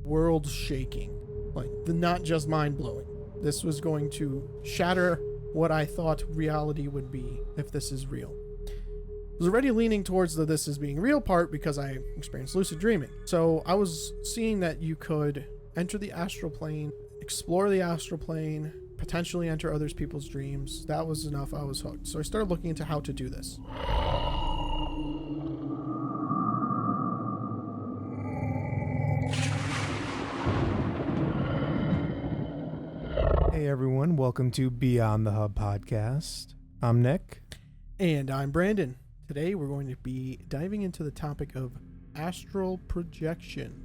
world shaking, like not just mind blowing. This was going to shatter what I thought reality would be if this is real. I was already leaning towards the this is being real part because I experienced lucid dreaming. So I was seeing that you could enter the astral plane, explore the astral plane, potentially enter other people's dreams. That was enough. I was hooked. So I started looking into how to do this. Hey everyone, welcome to Beyond the Hub podcast. I'm Nick. And I'm Brandon. Today we're going to be diving into the topic of astral projection.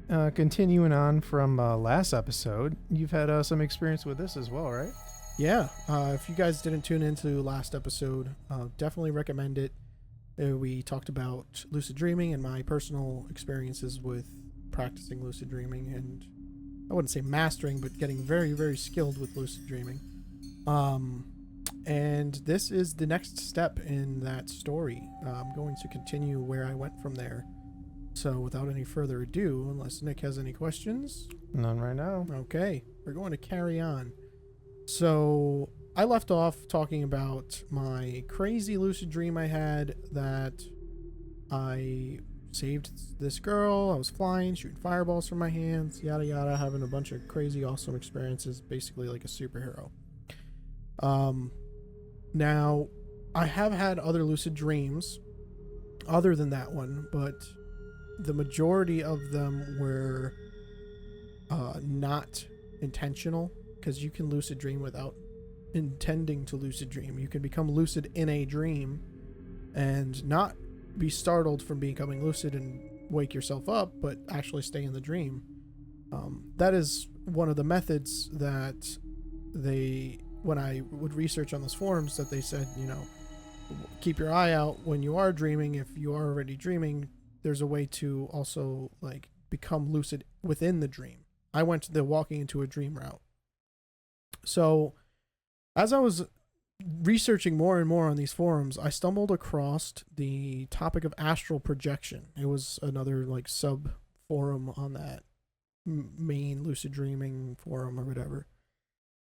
Continuing on from last episode, you've had some experience with this as well, right? Yeah, if you guys didn't tune into last episode, definitely recommend it. We talked about lucid dreaming and my personal experiences with practicing lucid dreaming, and I wouldn't say mastering, but getting very, very skilled with lucid dreaming. And this is the next step in that story. I'm going to continue where I went from there. So without any further ado, unless Nick has any questions. None right now. Okay, we're going to carry on. So I left off talking about my crazy lucid dream I had that I saved this girl. I was flying, shooting fireballs from my hands, yada yada, having a bunch of crazy awesome experiences, basically like a superhero. Now I have had other lucid dreams other than that one, but the majority of them were not intentional, because you can lucid dream without intending to lucid dream. You can become lucid in a dream and not be startled from becoming lucid and wake yourself up, but actually stay in the dream. That is one of the methods that when I would research on those forums, that they said, keep your eye out when you are dreaming. If you are already dreaming, there's a way to also like become lucid within the dream. I went to the walking into a dream route. So as I was researching more and more on these forums, I stumbled across the topic of astral projection. It was another like sub forum on that main lucid dreaming forum or whatever.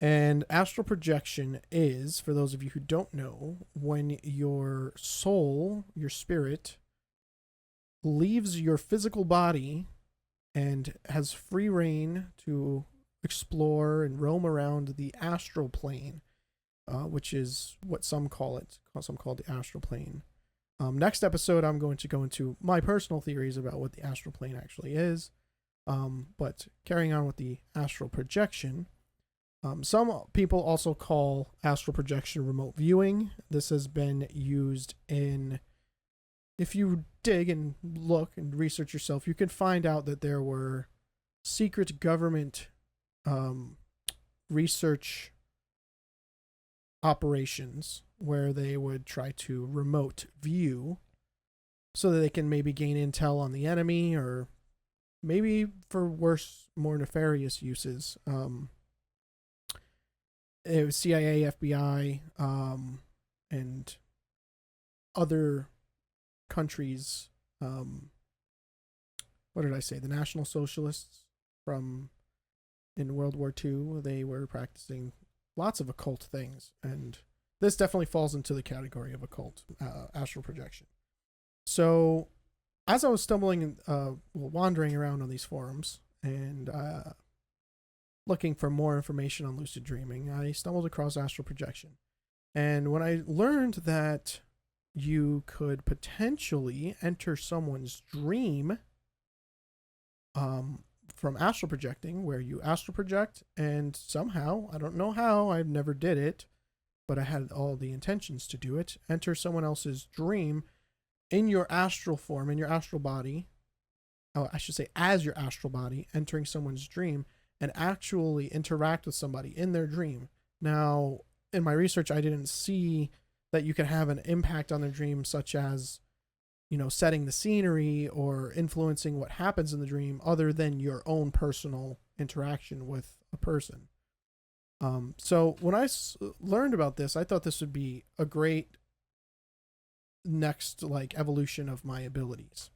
And astral projection is, for those of you who don't know, when your soul, your spirit, leaves your physical body and has free reign to explore and roam around the astral plane, which is what some call it. Some call it the astral plane. Next episode, I'm going to go into my personal theories about what the astral plane actually is. But carrying on with the astral projection, some people also call astral projection remote viewing. This has been used in, if you dig and look and research yourself, you can find out that there were secret government research operations where they would try to remote view so that they can maybe gain intel on the enemy, or maybe for worse, more nefarious uses. It was CIA, FBI, and other countries. What did I say? The National Socialists from in World War II. They were practicing lots of occult things, and this definitely falls into the category of occult, astral projection. So as I was wandering around on these forums and looking for more information on lucid dreaming, I stumbled across astral projection. And when I learned that you could potentially enter someone's dream from astral projecting, where you astral project and somehow, I don't know how, I never did it, but I had all the intentions to do it, enter someone else's dream in your astral form, in your astral body. Oh, I should say as your astral body, entering someone's dream and actually interact with somebody in their dream. Now, in my research, I didn't see that you can have an impact on their dream, such as, setting the scenery or influencing what happens in the dream, other than your own personal interaction with a person. So when I learned about this, I thought this would be a great next evolution of my abilities.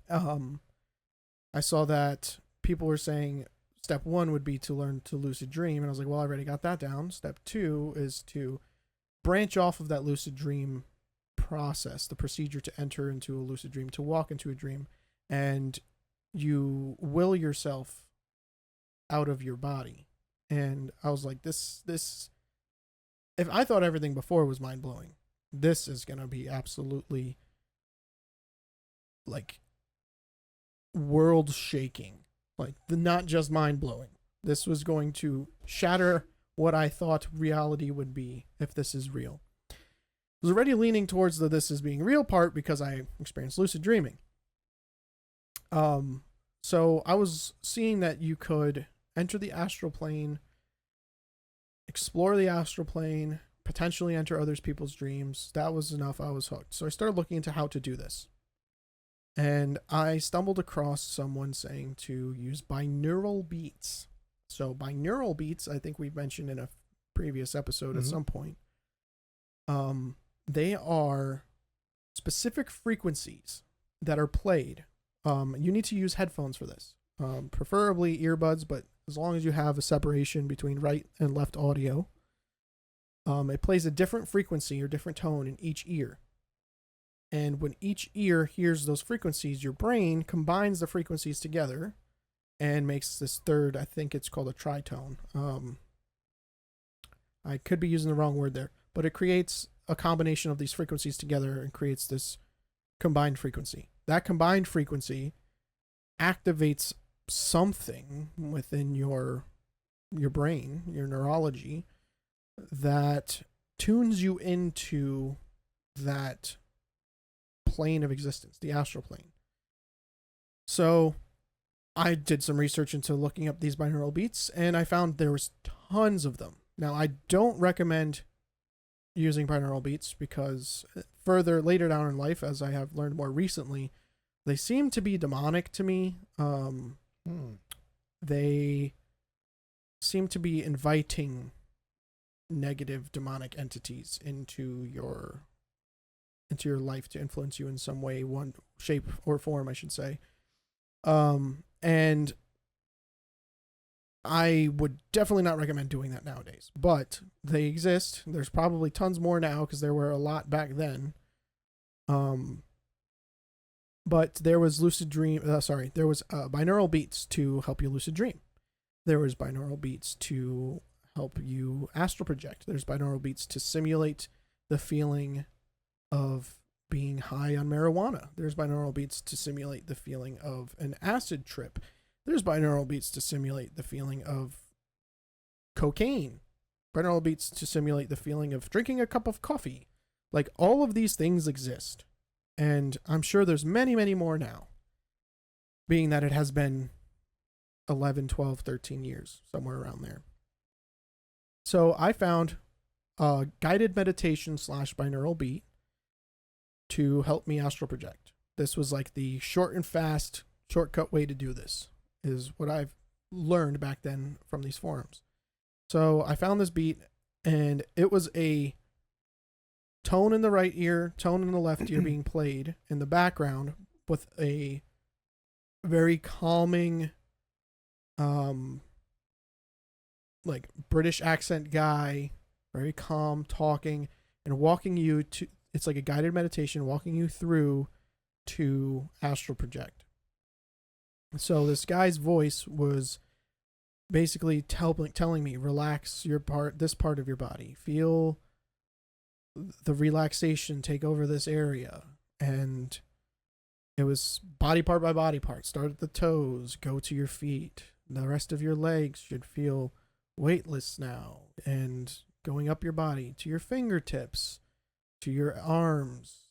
I saw that people were saying step 1 would be to learn to lucid dream, and I was like, well, I already got that down. Step 2 is to branch off of that lucid dream process, the procedure to enter into a lucid dream, to walk into a dream, and you will yourself out of your body. And I was like, this if I thought everything before was mind-blowing, this is going to be absolutely like world shaking. Like, not just mind-blowing. This was going to shatter what I thought reality would be if this is real. I was already leaning towards the this is being real part because I experienced lucid dreaming. So I was seeing that you could enter the astral plane, explore the astral plane, potentially enter other people's dreams. That was enough. I was hooked. So I started looking into how to do this. And I stumbled across someone saying to use binaural beats. So binaural beats, I think we've mentioned in a previous episode at some point. They are specific frequencies that are played. You need to use headphones for this, preferably earbuds, but as long as you have a separation between right and left audio, it plays a different frequency or different tone in each ear. And when each ear hears those frequencies, your brain combines the frequencies together and makes this third, I think it's called a tritone. I could be using the wrong word there, but it creates a combination of these frequencies together and creates this combined frequency. That combined frequency activates something within your brain, your neurology, that tunes you into that plane of existence, the astral plane. So I did some research into looking up these binaural beats, and I found there was tons of them. Now, I don't recommend using binaural beats because later down in life, as I have learned more recently, they seem to be demonic to me. They seem to be inviting negative demonic entities into your life to influence you in some way, one shape or form, I should say. And I would definitely not recommend doing that nowadays, but they exist. There's probably tons more now because there were a lot back then. But there was there was binaural beats to help you lucid dream. There was binaural beats to help you astral project. There's binaural beats to simulate the feeling of being high on marijuana. There's binaural beats to simulate the feeling of an acid trip. There's binaural beats to simulate the feeling of cocaine. Binaural beats to simulate the feeling of drinking a cup of coffee. Like, all of these things exist. And I'm sure there's many, many more now, being that it has been 11, 12, 13 years, somewhere around there. So I found a guided meditation / binaural beat to help me astral project. This was like the short and fast, shortcut way to do this, is what I've learned back then from these forums. So I found this beat, and it was a tone in the right ear, tone in the left ear being played in the background with a very calming, like British accent guy, very calm, talking and walking you to, it's like a guided meditation, walking you through to astral project. So this guy's voice was basically telling me, relax this part of your body, feel the relaxation take over this area. And it was body part by body part. Start at the toes, go to your feet. The rest of your legs should feel weightless now, and going up your body to your fingertips, to your arms.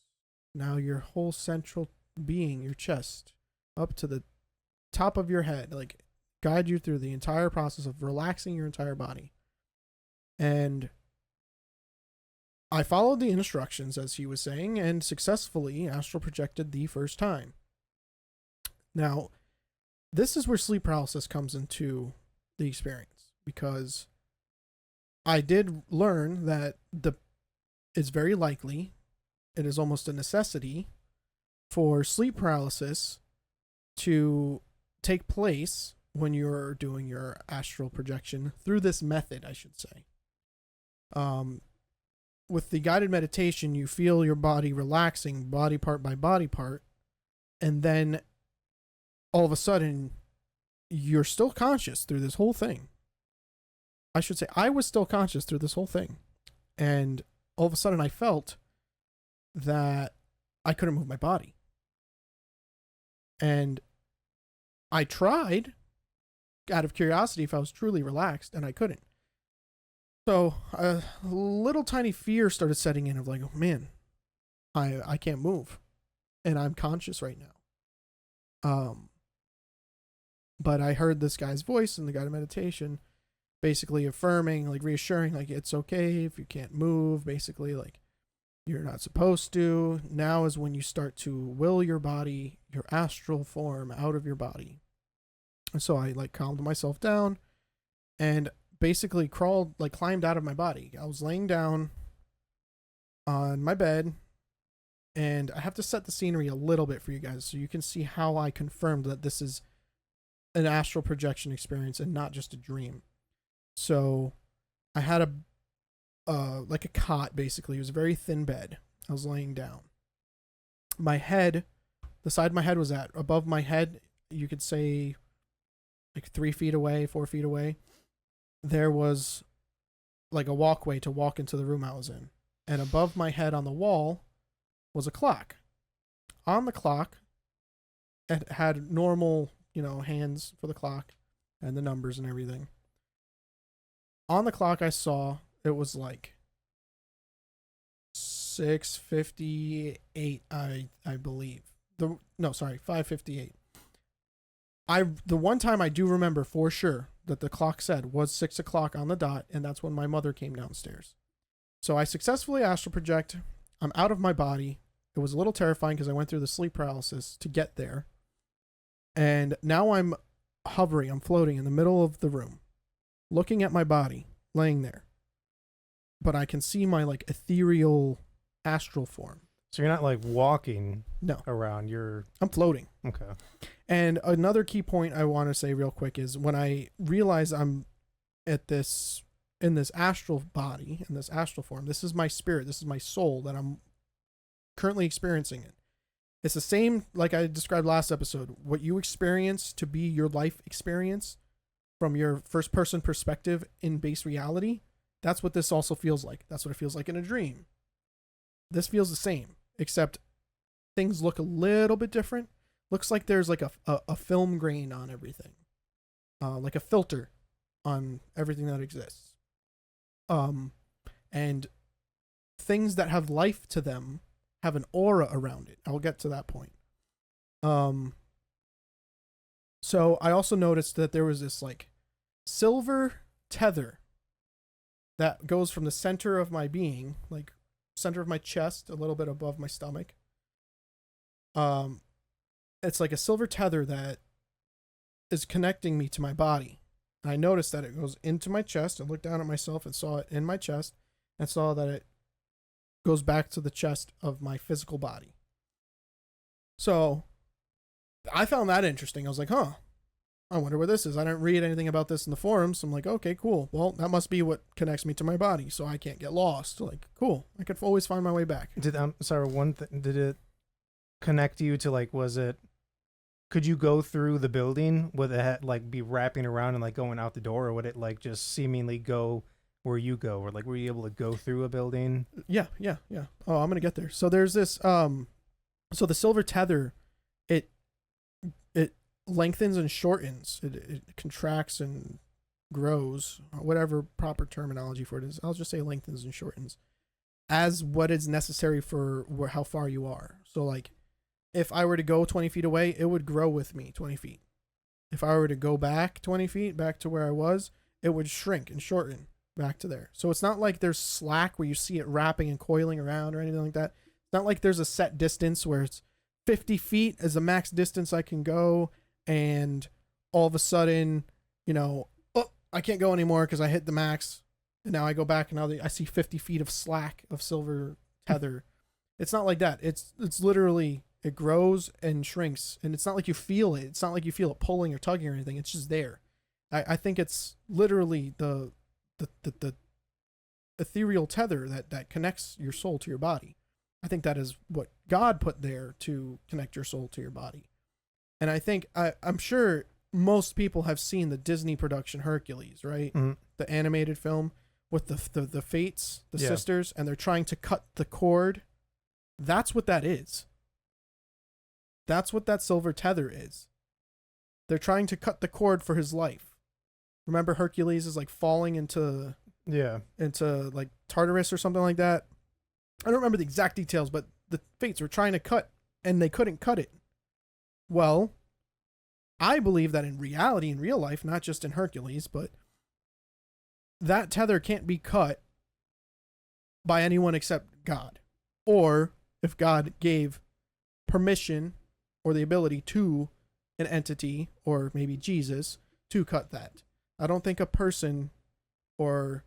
Now your whole central being, your chest, up to the top of your head, like guide you through the entire process of relaxing your entire body. And I followed the instructions as he was saying, and successfully astral projected the first time. Now, this is where sleep paralysis comes into the experience, because I did learn that it's very likely, it is almost a necessity for sleep paralysis to take place when you're doing your astral projection through this method, I should say. With the guided meditation, you feel your body relaxing body part by body part, and then all of a sudden you're still conscious through this whole thing. I should say I was still conscious through this whole thing, and all of a sudden I felt that I couldn't move my body. And I tried out of curiosity if I was truly relaxed, and I couldn't. So a little tiny fear started setting in of like, oh man, I can't move, and I'm conscious right now. But I heard this guy's voice in the guided meditation, basically affirming, like reassuring, like it's okay if you can't move. Basically, like you're not supposed to. Now is when you start to will your body, your astral form, out of your body. And so I like calmed myself down, and basically climbed out of my body. I was laying down on my bed, and I have to set the scenery a little bit for you guys so you can see how I confirmed that this is an astral projection experience and not just a dream. So I had like a cot, basically. It was a very thin bed. I was laying down. My head, the side my head was at, above my head, you could say like 3 feet away, 4 feet away, there was like a walkway to walk into the room I was in. And above my head on the wall was a clock. On the clock, it had normal, hands for the clock and the numbers and everything. On the clock, I saw it was like 6:58, I believe. 5:58. The one time I do remember for sure that the clock said was 6 o'clock on the dot, and that's when my mother came downstairs. So I successfully astral project. I'm out of my body. It was a little terrifying because I went through the sleep paralysis to get there. And now I'm hovering, I'm floating in the middle of the room, looking at my body, laying there. But I can see my like ethereal astral form. So you're not like walking No. around, I'm floating. Okay. And another key point I want to say real quick is when I realize I'm in this astral body, in this astral form, this is my spirit, this is my soul that I'm currently experiencing it. It's the same, like I described last episode, what you experience to be your life experience from your first person perspective in base reality. That's what this also feels like. That's what it feels like in a dream. This feels the same, except things look a little bit different. Looks like there's like a film grain on everything, like a filter on everything that exists. And things that have life to them have an aura around it. I'll get to that point. So I also noticed that there was this like silver tether that goes from the center of my being, like center of my chest, a little bit above my stomach. It's like a silver tether that is connecting me to my body. And I noticed that it goes into my chest. I looked down at myself and saw it in my chest, and saw that it goes back to the chest of my physical body. So I found that interesting. I was like, I wonder what this is. I didn't read anything about this in the forums. So I'm like, okay, cool. Well, that must be what connects me to my body, so I can't get lost. Like, cool. I could always find my way back. Did it connect you to like, could you go through the building? Would it like be wrapping around and like going out the door, or would it like just seemingly go where you go, or like were you able to go through a building? Yeah. Oh, I'm gonna get there. So there's this so the silver tether, it lengthens and shortens. It contracts and grows, whatever proper terminology for it is. I'll just say lengthens and shortens as what is necessary for how far you are. So like if I were to go 20 feet away, it would grow with me 20 feet. If I were to go back 20 feet, back to where I was, it would shrink and shorten back to there. So it's not like there's slack where you see it wrapping and coiling around or anything like that. It's not like there's a set distance where it's 50 feet is the max distance I can go, and all of a sudden, I can't go anymore because I hit the max, and now I go back and now I see 50 feet of slack of silver tether. It's not like that. It's literally It grows and shrinks, and it's not like you feel it. It's not like you feel it pulling or tugging or anything. It's just there. I think it's literally the ethereal tether that connects your soul to your body. I think that is what God put there to connect your soul to your body. And I think I'm sure most people have seen the Disney production Hercules, right? Mm-hmm. The animated film with the Fates, the Yeah. sisters, and they're trying to cut the cord. That's what that is. That's what that silver tether is. They're trying to cut the cord for his life. Remember Hercules is like falling into like Tartarus or something like that. I don't remember the exact details, but the Fates were trying to cut and they couldn't cut it. Well, I believe that in reality, in real life, not just in Hercules, but that tether can't be cut by anyone except God. Or if God gave permission or the ability to an entity, or maybe Jesus, to cut that. I don't think a person or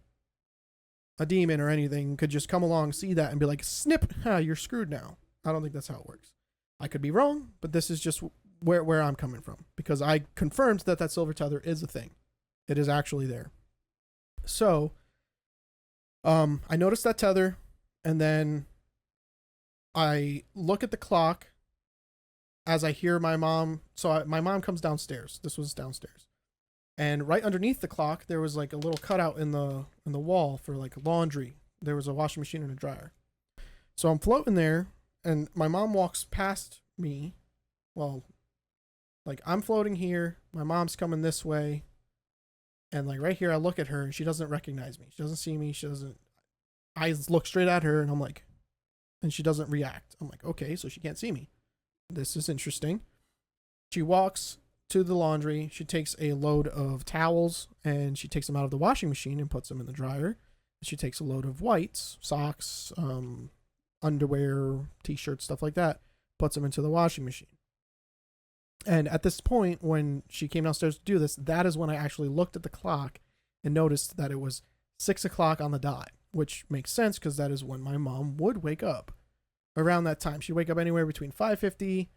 a demon or anything could just come along, see that, and be like, snip, you're screwed now. I don't think that's how it works. I could be wrong, but this is just where I'm coming from, because I confirmed that silver tether is a thing. It is actually there. So, I noticed that tether, and then I look at the clock as I hear my mom. So my mom comes downstairs. This was downstairs. And right underneath the clock, there was like a little cutout in the wall for like laundry. There was a washing machine and a dryer. So I'm floating there, and my mom walks past me. Well, like I'm floating here, my mom's coming this way, and like right here, I look at her, and she doesn't recognize me. She doesn't see me. She doesn't. I look straight at her, and I'm like, and she doesn't react. I'm like, okay, so she can't see me. This is interesting. She walks to the laundry. She takes a load of towels and she takes them out of the washing machine and puts them in the dryer. She takes a load of whites, socks, underwear, t-shirts, stuff like that, puts them into the washing machine. And at this point, when she came downstairs to do this, that is when I actually looked at the clock and noticed that it was 6 o'clock on the dot, which makes sense because that is when my mom would wake up. Around that time, she'd wake up anywhere between 5:50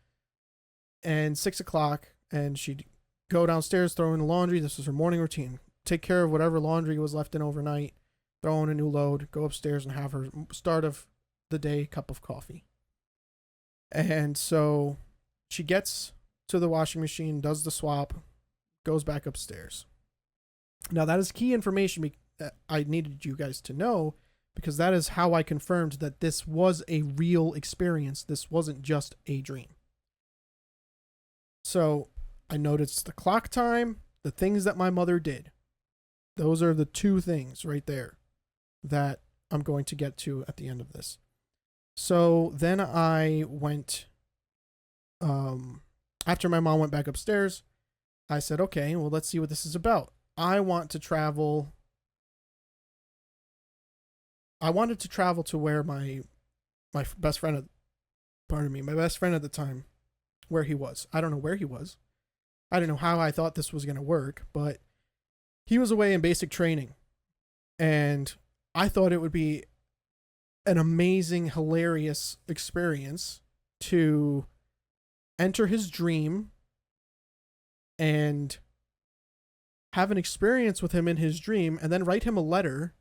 and 6 o'clock, and she'd go downstairs, throw in the laundry. This was her morning routine. Take care of whatever laundry was left in overnight, throw in a new load, go upstairs and have her start of the day cup of coffee. And so she gets to the washing machine, does the swap, goes back upstairs. Now that is key information that I needed you guys to know, because that is how I confirmed that this was a real experience. This wasn't just a dream. So I noticed the clock time, the things that my mother did. Those are the two things right there that I'm going to get to at the end of this. So then I went, after my mom went back upstairs, I said, okay, well, let's see what this is about. I wanted to travel to where my best friend, my best friend at the time, where he was. I don't know where he was. I don't know how I thought this was going to work, but he was away in basic training. And I thought it would be an amazing, hilarious experience to enter his dream and have an experience with him in his dream, and then write him a letter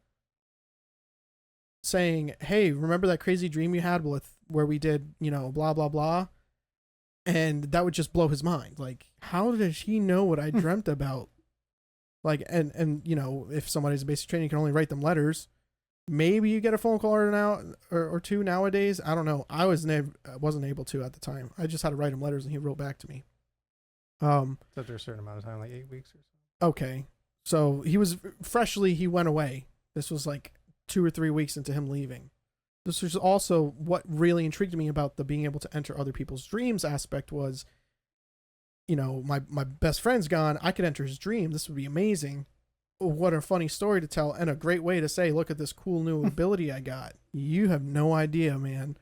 saying, hey, remember that crazy dream you had with where we did, blah, blah, blah. And that would just blow his mind. Like, how does he know what I dreamt about? Like, and if somebody's in basic training, you can only write them letters. Maybe you get a phone call or two nowadays. I don't know. I wasn't able to at the time. I just had to write him letters, and he wrote back to me. After a certain amount of time, like 8 weeks or so. Okay. So he went away. This was like 2 or 3 weeks into him leaving. This was also what really intrigued me about the being able to enter other people's dreams aspect was, my best friend's gone. I could enter his dream. This would be amazing. What a funny story to tell, and a great way to say, look at this cool new ability I got. You have no idea, man.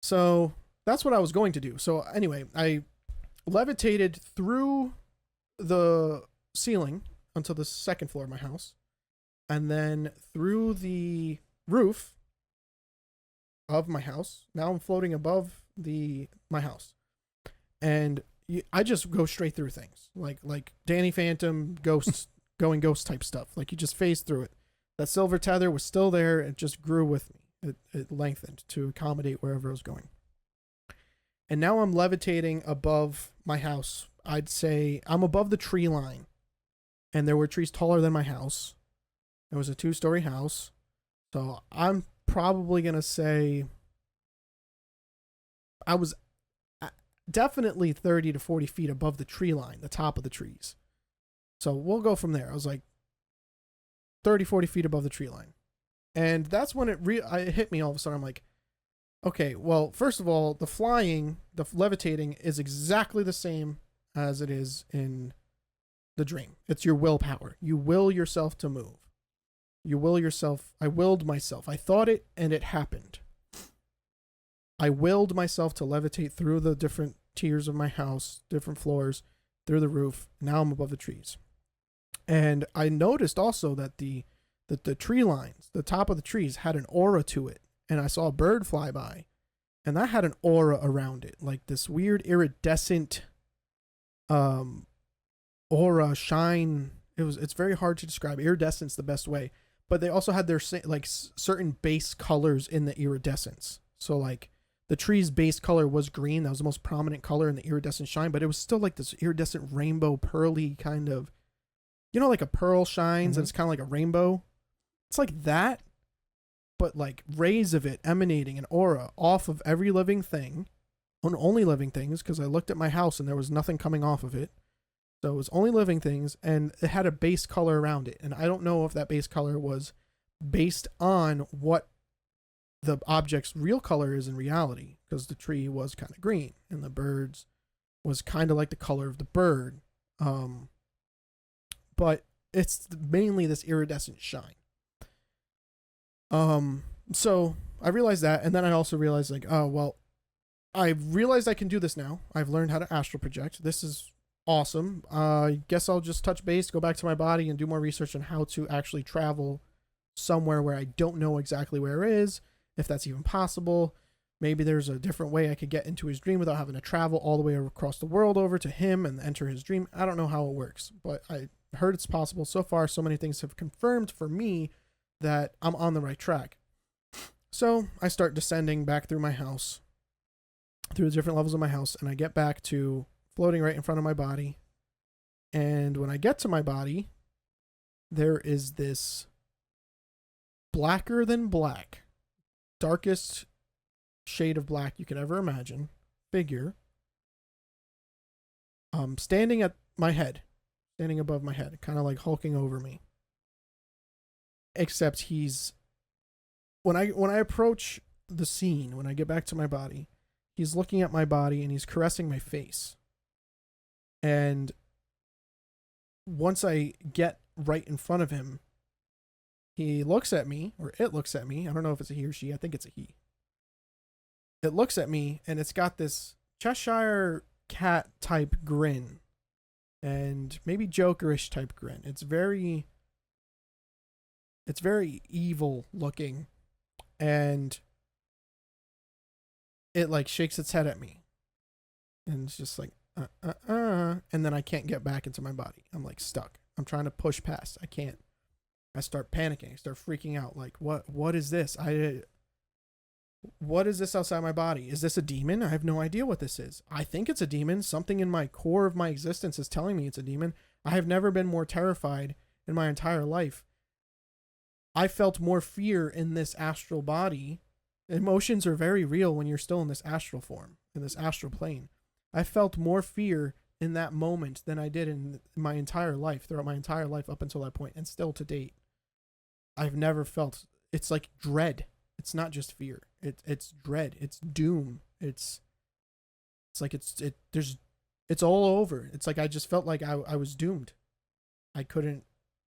So that's what I was going to do. So anyway, I levitated through the ceiling onto the second floor of my house, and then through the roof of my house. Now I'm floating above my house, and I just go straight through things like Danny Phantom ghosts going ghost type stuff. Like you just phase through it. That silver tether was still there. It just grew with me. It lengthened to accommodate wherever I was going. And now I'm levitating above my house. I'd say I'm above the tree line, and there were trees taller than my house. It was a 2-story house, so I'm probably gonna say I was definitely 30 to 40 feet above the tree line, the top of the trees. So we'll go from there. I was like 30, 40 feet above the tree line. And that's when it hit me all of a sudden. I'm like, okay, well, first of all, the levitating is exactly the same as it is in the dream. It's your willpower. You will yourself to move. You will yourself. I willed myself. I thought it and it happened. I willed myself to levitate through the different tiers of my house, different floors, through the roof. Now I'm above the trees. And I noticed also that the tree lines, the top of the trees, had an aura to it. And I saw a bird fly by, and that had an aura around it, like this weird iridescent aura shine. It's very hard to describe. Iridescence the best way, but they also had their like certain base colors in the iridescence. So like the tree's base color was green. That was the most prominent color in the iridescent shine, but it was still like this iridescent rainbow pearly kind of, like a pearl shines and it's kind of like a rainbow. It's like that, but like rays of it emanating an aura off of every living thing, on only living things, because I looked at my house and there was nothing coming off of it. So it was only living things, and it had a base color around it. And I don't know if that base color was based on what the object's real color is in reality, because the tree was kind of green and the birds was kind of like the color of the bird. But it's mainly this iridescent shine. So I realized that, and then I also realized like, oh, well, I realized I can do this now. I've learned how to astral project. This is awesome. I guess I'll just touch base, go back to my body, and do more research on how to actually travel somewhere where I don't know exactly where it is, if that's even possible. Maybe there's a different way I could get into his dream without having to travel all the way across the world over to him and enter his dream. I don't know how it works, but I heard it's possible. So far, so many things have confirmed for me that I'm on the right track. So I start descending back through my house, through the different levels of my house, and I get back to floating right in front of my body. And when I get to my body, there is this blacker than black, darkest shade of black you could ever imagine figure standing at my head, standing above my head, kind of like hulking over me. Except he's, when I approach the scene, when I get back to my body, he's looking at my body and he's caressing my face. And once I get right in front of him, he looks at me, or it looks at me. I don't know if it's a he or she. I think it's a he. It looks at me and it's got this Cheshire cat type grin and maybe Jokerish type grin. It's very evil looking, and it like shakes its head at me and it's just like and then I can't get back into my body. I'm like stuck. I'm trying to push past. I can't. I start panicking. I start freaking out. Like, what is this? What is this outside my body? Is this a demon? I have no idea what this is. I think it's a demon. Something in my core of my existence is telling me it's a demon. I have never been more terrified in my entire life. I felt more fear in this astral body. Emotions are very real when you're still in this astral form, in this astral plane. I felt more fear in that moment than I did in my entire life, throughout my entire life up until that point, and still to date. I've never felt, it's like dread. It's not just fear. It's dread. It's doom. It's like it's all over. It's like I just felt like I was doomed. I couldn't,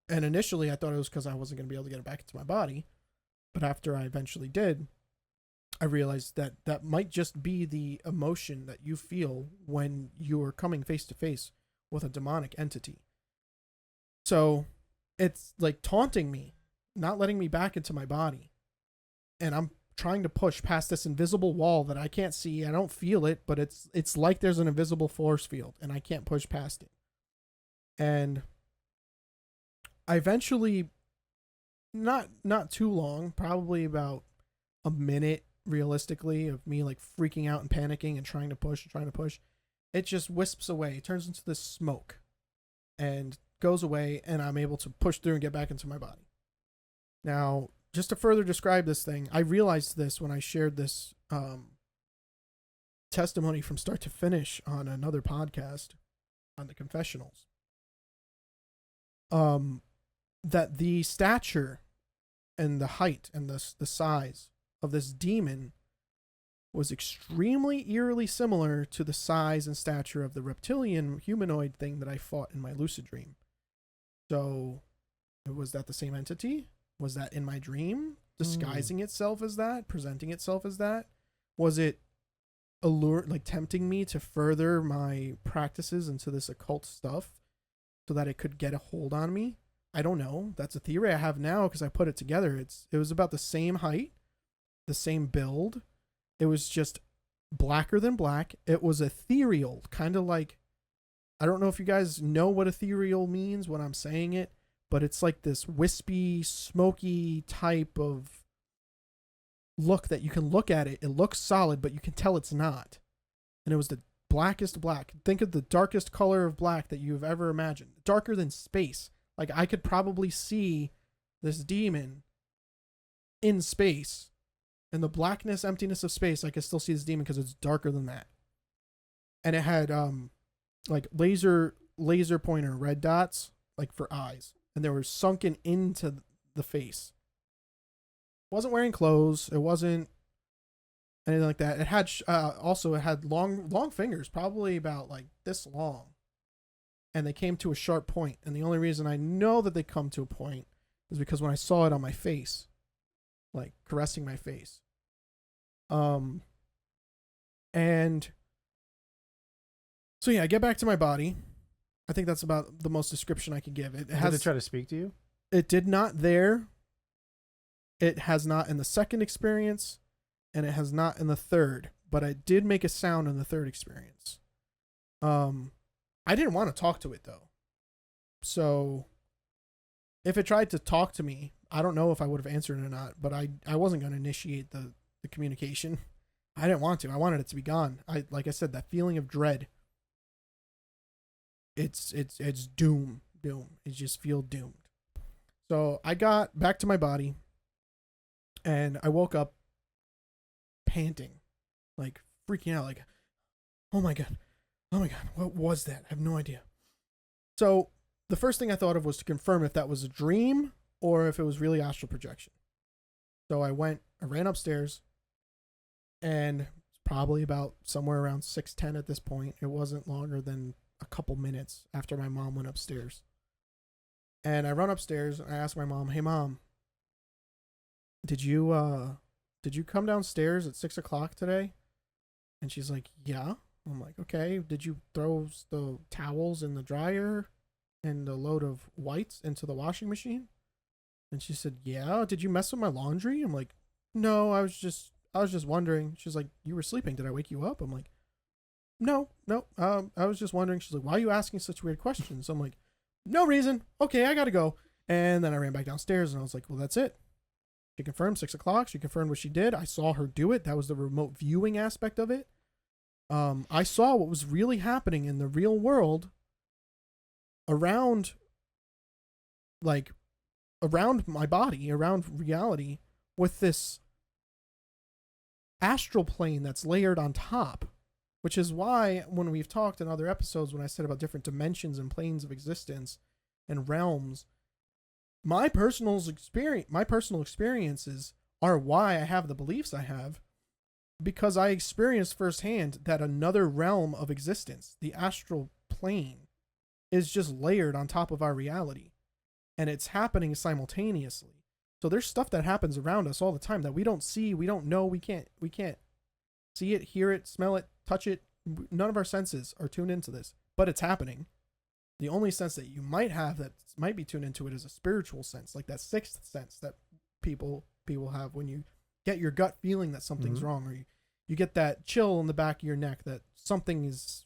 and initially I thought it was because I wasn't going to be able to get it back into my body. But after I eventually did, I realized that that might just be the emotion that you feel when you're coming face to face with a demonic entity. So it's like taunting me, not letting me back into my body. And I'm trying to push past this invisible wall that I can't see. I don't feel it, but it's like there's an invisible force field and I can't push past it. And I eventually, not too long, probably about a minute realistically of me like freaking out and panicking and trying to push, it just wisps away. It turns into this smoke and goes away, and I'm able to push through and get back into my body. Now, just to further describe this thing, I realized this when I shared this testimony from start to finish on another podcast on the confessionals. That the stature and the height and the size of this demon was extremely eerily similar to the size and stature of the reptilian humanoid thing that I fought in my lucid dream. So, was that the same entity? Was that in my dream, disguising itself as that, presenting itself as that? Was it tempting me to further my practices into this occult stuff so that it could get a hold on me? I don't know. That's a theory I have now because I put it together. It was about the same height, the same build. It was just blacker than black. It was ethereal, kind of like, I don't know if you guys know what ethereal means when I'm saying it, but it's like this wispy, smoky type of look that you can look at it. It looks solid, but you can tell it's not. And it was the blackest black. Think of the darkest color of black that you've ever imagined. Darker than space. Like, I could probably see this demon in space. In the blackness, emptiness of space, I could still see this demon because it's darker than that. And it had like laser pointer red dots, like for eyes. And they were sunken into the face. It wasn't wearing clothes. It wasn't anything like that. It had it had long fingers, probably about like this long. And they came to a sharp point. And the only reason I know that they come to a point is because when I saw it on my face, like caressing my face. And so yeah, I get back to my body. I think that's about the most description I could give. Did it try to speak to you? It did not there. It has not in the second experience, and it has not in the third, but I did make a sound in the third experience. I didn't want to talk to it though. So if it tried to talk to me, I don't know if I would have answered it or not, but I wasn't going to initiate the communication. I didn't want to. I wanted it to be gone. Like I said, that feeling of dread. It's doom. It just feel doomed. So I got back to my body and I woke up panting, like freaking out, like, oh my God, what was that? I have no idea. So the first thing I thought of was to confirm if that was a dream or if it was really astral projection. So I ran upstairs, and probably about somewhere around 6:10 at this point. It wasn't longer than a couple minutes after my mom went upstairs. And I run upstairs and I asked my mom, "Hey mom, did you come downstairs at 6:00 today?" And she's like, "Yeah." I'm like, "Okay, did you throw the towels in the dryer and a load of whites into the washing machine?" And she said, "Yeah." "Did you mess with my laundry?" I'm like, "No, I was just wondering." She's like, "You were sleeping. Did I wake you up?" I'm like, No. I was just wondering." She's like, "Why are you asking such weird questions?" I'm like, "No reason. Okay, I gotta go." And then I ran back downstairs and I was like, "Well, that's it." She confirmed 6:00. She confirmed what she did. I saw her do it. That was the remote viewing aspect of it. I saw what was really happening in the real world around my body, around reality, with this astral plane that's layered on top, which is why when we've talked in other episodes, when I said about different dimensions and planes of existence and realms, my personal experiences are why I have the beliefs I have, because I experienced firsthand that another realm of existence, the astral plane, is just layered on top of our reality, and it's happening simultaneously. So there's stuff that happens around us all the time that we don't see, we don't know, we can't see it, hear it, smell it, touch it. None of our senses are tuned into this, but it's happening. The only sense that you might have that might be tuned into it is a spiritual sense, like that sixth sense that people have when you get your gut feeling that something's wrong, or you get that chill in the back of your neck that something is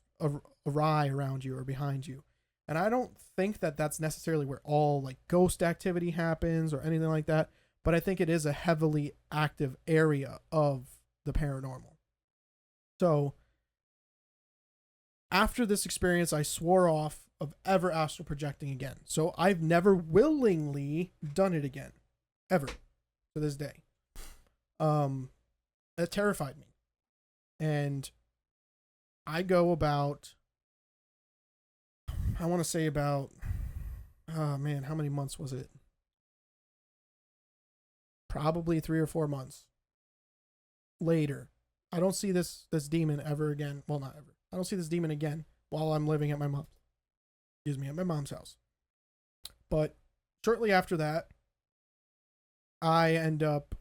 awry around you or behind you. And I don't think that that's necessarily where all like ghost activity happens or anything like that, but I think it is a heavily active area of the paranormal. So after this experience, I swore off of ever astral projecting again. So I've never willingly done it again, ever, to this day. It terrified me. And I go about, I want to say about, oh man, how many months was it? Probably 3 or 4 months later. I don't see this demon ever again. Well, not ever. I don't see this demon again while I'm living at my mom's house. But shortly after that, I end up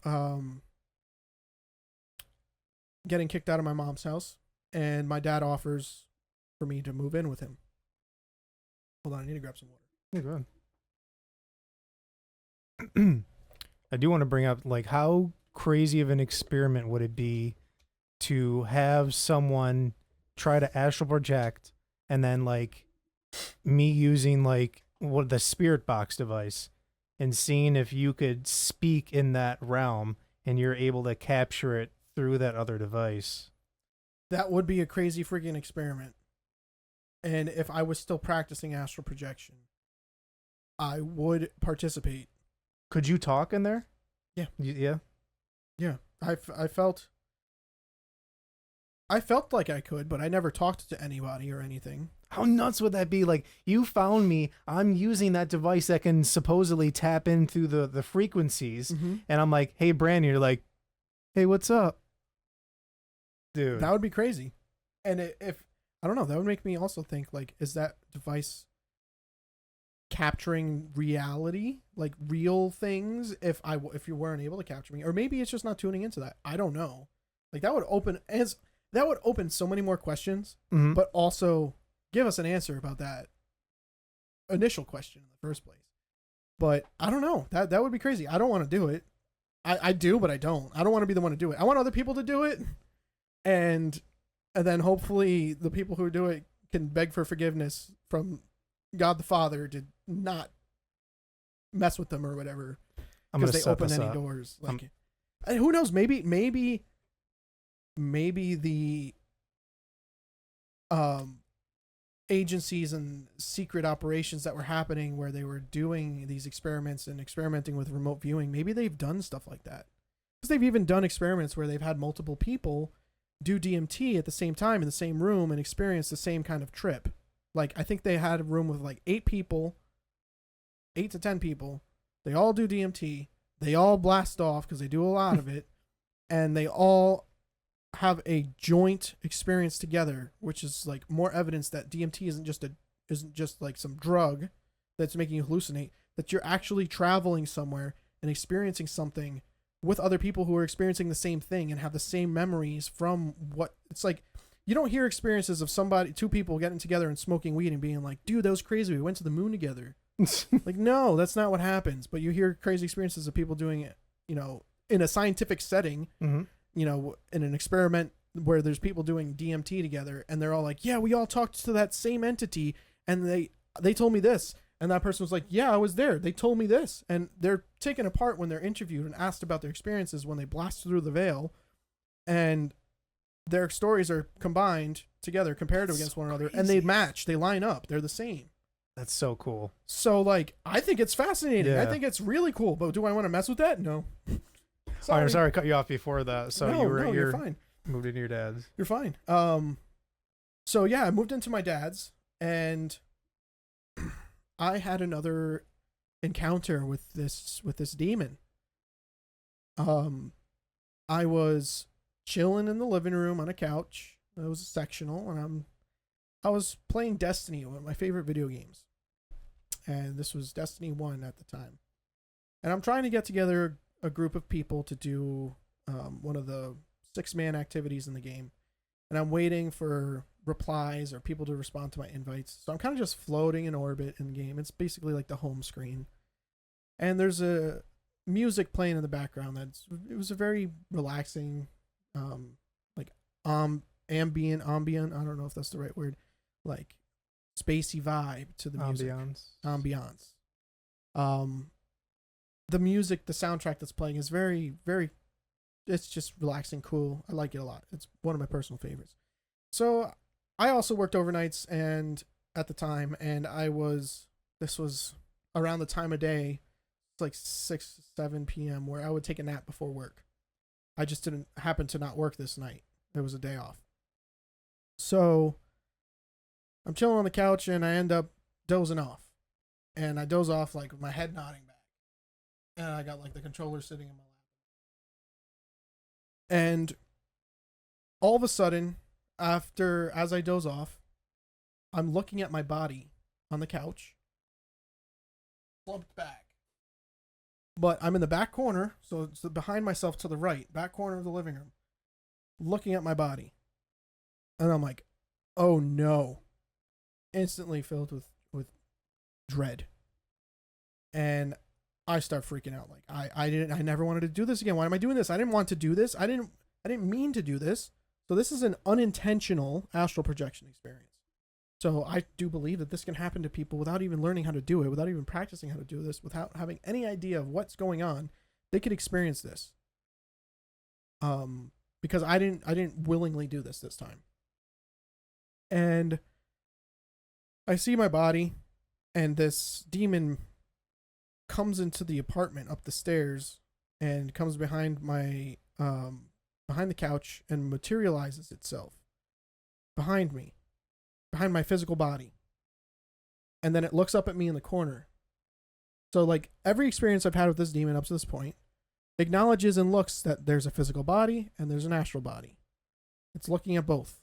getting kicked out of my mom's house, and my dad offers for me to move in with him. Hold on, I need to grab some water. Yeah, go ahead. I do want to bring up, like, how crazy of an experiment would it be to have someone try to astral project, and then like me using like what the spirit box device and seeing if you could speak in that realm and you're able to capture it through that other device. That would be a crazy freaking experiment. And if I was still practicing astral projection, I would participate. Could you talk in there? Yeah. Yeah. I felt like I could, but I never talked to anybody or anything. How nuts would that be? Like, you found me, I'm using that device that can supposedly tap in through the frequencies, and I'm like, hey, Brandon, you're like, hey, what's up? Dude. That would be crazy. And if, I don't know, that would make me also think, like, is that device capturing reality, like real things, if you weren't able to capture me? Or maybe it's just not tuning into that. I don't know. Like, that would open so many more questions, but also give us an answer about that initial question in the first place. But I don't know. That would be crazy. I don't want to do it. I do, but I don't. I don't want to be the one to do it. I want other people to do it, and then hopefully the people who do it can beg for forgiveness from God the Father to not mess with them or whatever, because they open any doors. Like, and who knows? Maybe the agencies and secret operations that were happening where they were doing these experiments and experimenting with remote viewing, maybe they've done stuff like that. Because they've even done experiments where they've had multiple people do DMT at the same time in the same room and experience the same kind of trip. Like, I think they had a room with like 8 to 10 people. They all do DMT. They all blast off because they do a lot of it. And they all have a joint experience together, which is like more evidence that DMT isn't just like some drug that's making you hallucinate, that you're actually traveling somewhere and experiencing something with other people who are experiencing the same thing and have the same memories from what it's like. You don't hear experiences of 2 people getting together and smoking weed and being like, dude, that was crazy, we went to the moon together. Like, no, that's not what happens. But you hear crazy experiences of people doing it, in a scientific setting, in an experiment where there's people doing DMT together, and they're all like, yeah, we all talked to that same entity, and they told me this. And that person was like, yeah, I was there. They told me this. And they're taken apart when they're interviewed and asked about their experiences when they blast through the veil. And their stories are combined together, compared against one another, and they match. They line up. They're the same. That's so cool. So, like, I think it's fascinating. Yeah. I think it's really cool. But do I want to mess with that? No. Sorry. I'm sorry I cut you off before that. So you're fine. Moved into your dad's. You're fine. So yeah, I moved into my dad's, and I had another encounter with this demon. I was chilling in the living room on a couch. It was a sectional, and I was playing Destiny, one of my favorite video games. And this was Destiny 1 at the time. And I'm trying to get together a group of people to do one of the 6-man activities in the game. And I'm waiting for replies or people to respond to my invites. So I'm kind of just floating in orbit in the game. It's basically like the home screen. And there's music playing in the background. It was a very relaxing, like ambient. I don't know if that's the right word. Like spacey vibe to the music. Ambiance. The music, the soundtrack that's playing is very, very. It's just relaxing, cool. I like it a lot. It's one of my personal favorites. So I also worked overnights and at the time, and this was around the time of day, it's like 6-7 p.m. where I would take a nap before work. I just didn't happen to not work this night. It was a day off. So I'm chilling on the couch and I end up dozing off. And I doze off like with my head nodding back. And I got like the controller sitting in my lap. And all of a sudden, as I doze off, I'm looking at my body on the couch, slumped back. But I'm in the back corner, so it's behind myself to the right, back corner of the living room, looking at my body. And I'm like, oh no. Instantly filled with dread. And I start freaking out. Like, I never wanted to do this again. Why am I doing this? I didn't want to do this. I didn't mean to do this. So this is an unintentional astral projection experience. So I do believe that this can happen to people without even learning how to do it, without even practicing how to do this, without having any idea of what's going on. They could experience this. Because I didn't willingly do this time. And I see my body, and this demon comes into the apartment up the stairs and comes behind my behind the couch and materializes itself behind me, behind my physical body. And then it looks up at me in the corner. So like every experience I've had with this demon up to this point acknowledges and looks that there's a physical body and there's an astral body. It's looking at both.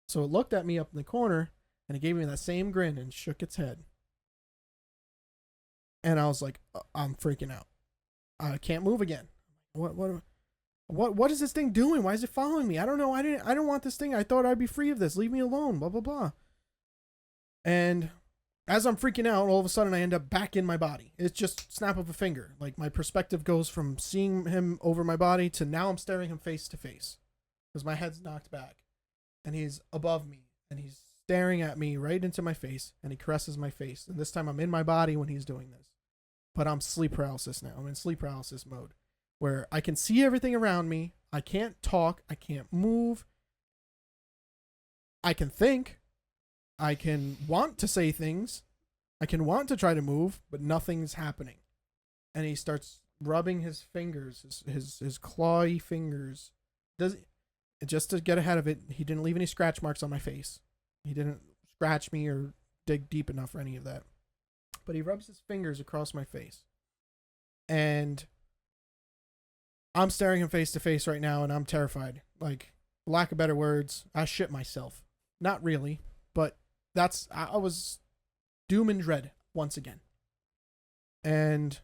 So it looked at me up in the corner and it gave me that same grin and shook its head. And I was like, I'm freaking out. I can't move again. What is this thing doing? Why is it following me? I don't know. I don't want this thing. I thought I'd be free of this. Leave me alone. Blah, blah, blah. And as I'm freaking out, all of a sudden I end up back in my body. It's just snap of a finger. Like my perspective goes from seeing him over my body to now I'm staring him face to face. Because my head's knocked back. And he's above me. And he's staring at me right into my face. And he caresses my face. And this time I'm in my body when he's doing this. But I'm sleep paralysis now. I'm in sleep paralysis mode. Where I can see everything around me. I can't talk. I can't move. I can think. I can want to say things. I can want to try to move, but nothing's happening. And he starts rubbing his fingers, his clawy fingers. Just to get ahead of it, he didn't leave any scratch marks on my face. He didn't scratch me or dig deep enough for any of that. But he rubs his fingers across my face. And I'm staring him face to face right now, and I'm terrified. Like, for lack of better words, I shit myself. Not really, but I was doom and dread once again. And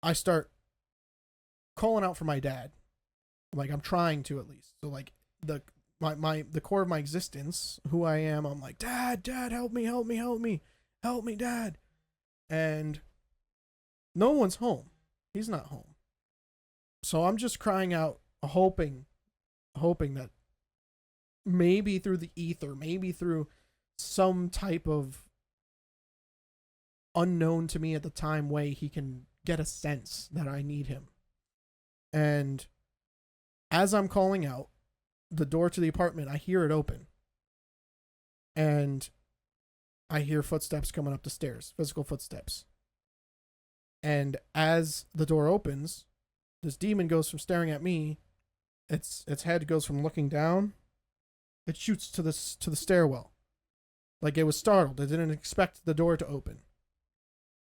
I start calling out for my dad. Like, I'm trying to at least. So, like, the core of my existence, who I am, I'm like, Dad, help me, Dad. And no one's home. He's not home. So I'm just crying out, hoping that maybe through the ether, maybe through some type of unknown to me at the time way, he can get a sense that I need him. And as I'm calling out, the door to the apartment, I hear it open. And I hear footsteps coming up the stairs, physical footsteps. And as the door opens, this demon goes from staring at me, its head goes from looking down, it shoots to the stairwell. Like it was startled. It didn't expect the door to open.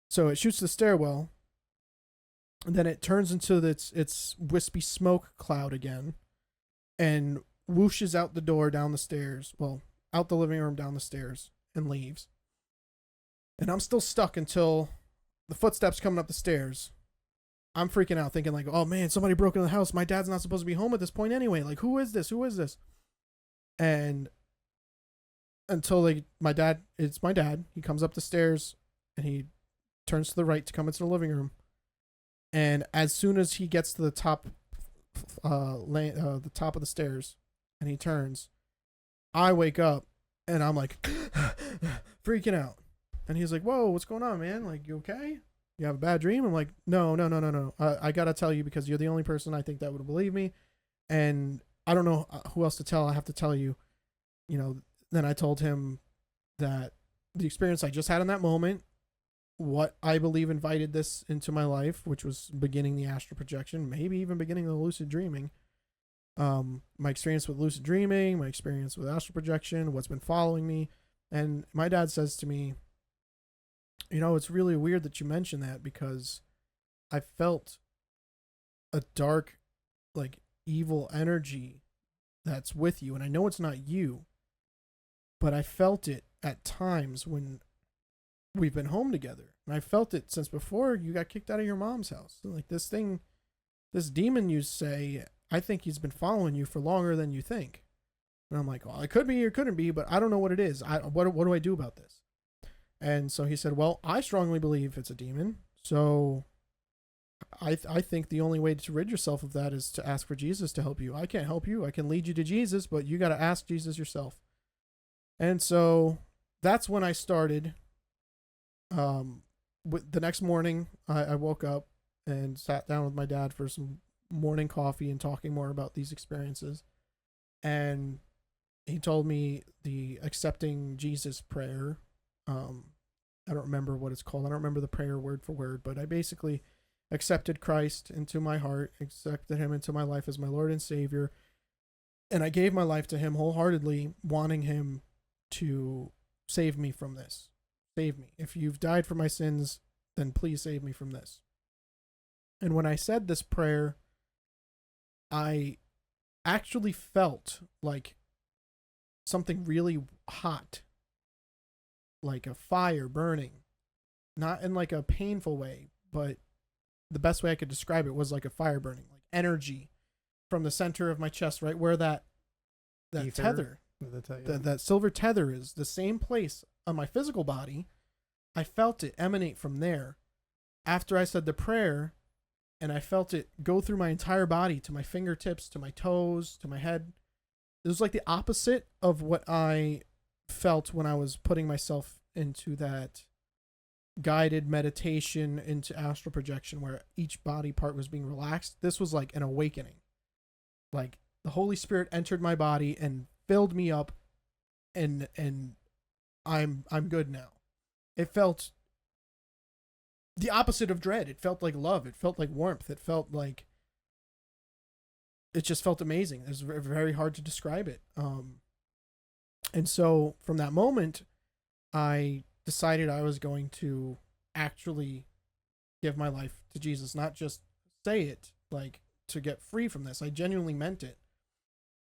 So it shoots the stairwell, and then it turns into its wispy smoke cloud again, and whooshes out the door down the stairs. Well, out the living room, down the stairs, and leaves. And I'm still stuck until the footsteps coming up the stairs. I'm freaking out, thinking like, oh man, somebody broke into the house. My dad's not supposed to be home at this point anyway. Like, who is this? And until it's my dad. He comes up the stairs and he turns to the right to come into the living room. And as soon as he gets to the top, the top of the stairs, and he turns, I wake up and I'm like freaking out. And he's like, "Whoa, what's going on, man? Like, you okay? You have a bad dream?" I'm like, "No, no, no, no, no. I gotta tell you because you're the only person I think that would believe me, and I don't know who else to tell. I have to tell you, you know." Then I told him that the experience I just had in that moment, what I believe invited this into my life, which was beginning the astral projection, maybe even beginning the lucid dreaming. My experience with lucid dreaming, my experience with astral projection, what's been following me, and my dad says to me, "It's really weird that you mention that because I felt a dark, like evil energy that's with you, and I know it's not you, but I felt it at times when we've been home together, and I felt it since before you got kicked out of your mom's house. Like this demon, you say, I think he's been following you for longer than you think." And I'm like, "Well, it could be or couldn't be, but I don't know what it is. What do I do about this?" And so he said, "Well, I strongly believe it's a demon. So I think the only way to rid yourself of that is to ask for Jesus to help you. I can't help you. I can lead you to Jesus, but you got to ask Jesus yourself." And so that's when I started. The next morning, I woke up and sat down with my dad for some morning coffee and talking more about these experiences. And he told me the accepting Jesus prayer. I don't remember what it's called. I don't remember the prayer word for word, but I basically accepted Christ into my heart, accepted him into my life as my Lord and Savior. And I gave my life to him wholeheartedly, wanting him to save me from this. Save me. If you've died for my sins, then please save me from this. And when I said this prayer, I actually felt like something really hot, like a fire burning, not in like a painful way, but the best way I could describe it was like a fire burning, like energy from the center of my chest, right where that tether, that silver tether is, the same place on my physical body. I felt it emanate from there after I said the prayer, and I felt it go through my entire body, to my fingertips, to my toes, to my head. It was like the opposite of what I felt when I was putting myself into that guided meditation into astral projection where each body part was being relaxed. This was like an awakening. Like the Holy Spirit entered my body and filled me up, and I'm good now. It felt the opposite of dread. It felt like love. It felt like warmth. It just felt amazing. It's very, very hard to describe it. And so from that moment, I decided I was going to actually give my life to Jesus, not just say it, like to get free from this. I genuinely meant it.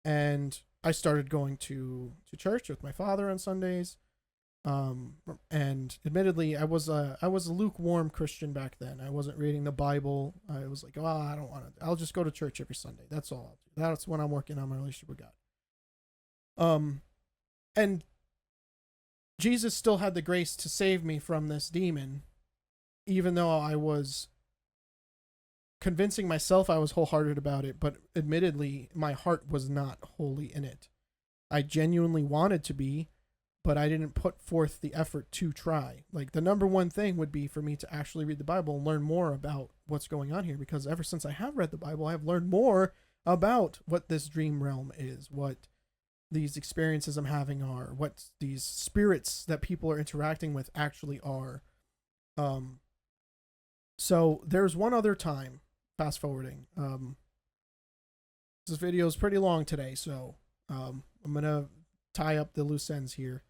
And I started going to church with my father on Sundays. And admittedly, I was a lukewarm Christian back then. I wasn't reading the Bible. I was like, "Oh, I don't want to. I'll just go to church every Sunday. That's all I'll do. That's when I'm working on my relationship with God." And Jesus still had the grace to save me from this demon, even though I was convincing myself I was wholehearted about it, but admittedly, my heart was not wholly in it. I genuinely wanted to be, but I didn't put forth the effort to try. Like the number one thing would be for me to actually read the Bible and learn more about what's going on here, because ever since I have read the Bible, I have learned more about what this dream realm is, what these experiences I'm having are, what these spirits that people are interacting with actually are. So there's one other time, fast forwarding. This video is pretty long today, so I'm going to tie up the loose ends here.